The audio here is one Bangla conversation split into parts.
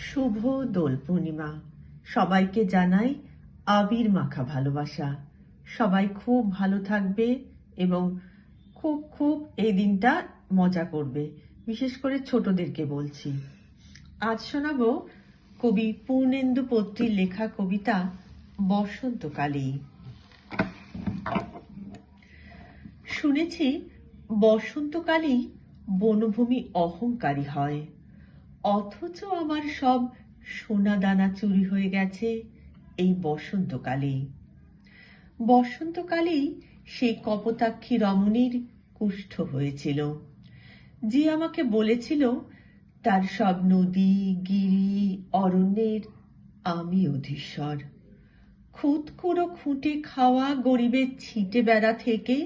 শুভ দোল পূর্ণিমা। সবাইকে জানাই আবির মাখা ভালোবাসা। সবাই খুব ভালো থাকবে এবং খুব খুব এই দিনটা মজা করবে। বিশেষ করে ছোটদেরকে বলছি। আজ শোনাবো কবি পূর্ণেন্দু পত্রীর লেখা কবিতা বসন্তকালেই। শুনেছি বসন্তকালেই বনভূমি অহংকারী হয়, অথচ আমার সব সোনা দানা চুরি হয়ে গেছে এই বসন্তকালেই। বসন্তকালেই সেই কপোতাক্ষী রমণীর কুষ্ঠ হয়েছিল, যে আমাকে বলেছিল তার সব নদী গিরি অরণ্যের আমি অধীশ্বর। খুঁতখুঁড়ো খুঁটে খাওয়া গরিবের ছিটে বেড়া থেকে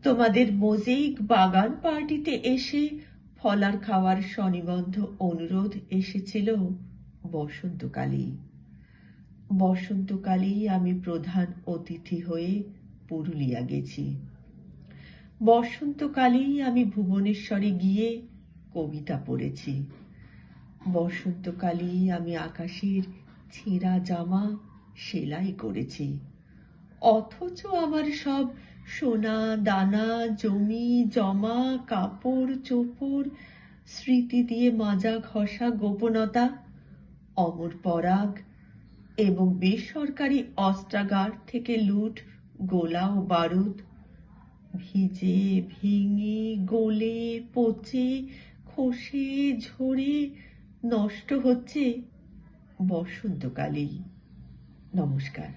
তোমাদের মোজাইক বাগান পার্টিতে এসে ফলার খাওয়ার স্বনিবন্ধ অনুরোধ এসেছিল বসন্তকালেই। বসন্তকালেই আমি প্রধান অতিথি হয়ে পুরুলিয়া গেছি। বসন্তকালেই আমি ভুবনেশ্বরে গিয়ে কবিতা পড়েছি। বসন্তকালেই আমি আকাশের ছেঁড়া জামা সেলাই করেছি, অথচ আমার সব সোনা দানা জমি জমা কাপড় চোপড় স্মৃতি দিয়ে মাজা ঘষা গোপনতা অমর পরাগ এবং বেসরকারি অস্ত্রাগার থেকে লুট গোলা ও বারুদ ভিজে ভেঙে গলে পচে খসে ঝরে নষ্ট হচ্ছে বসন্তকালেই। নমস্কার।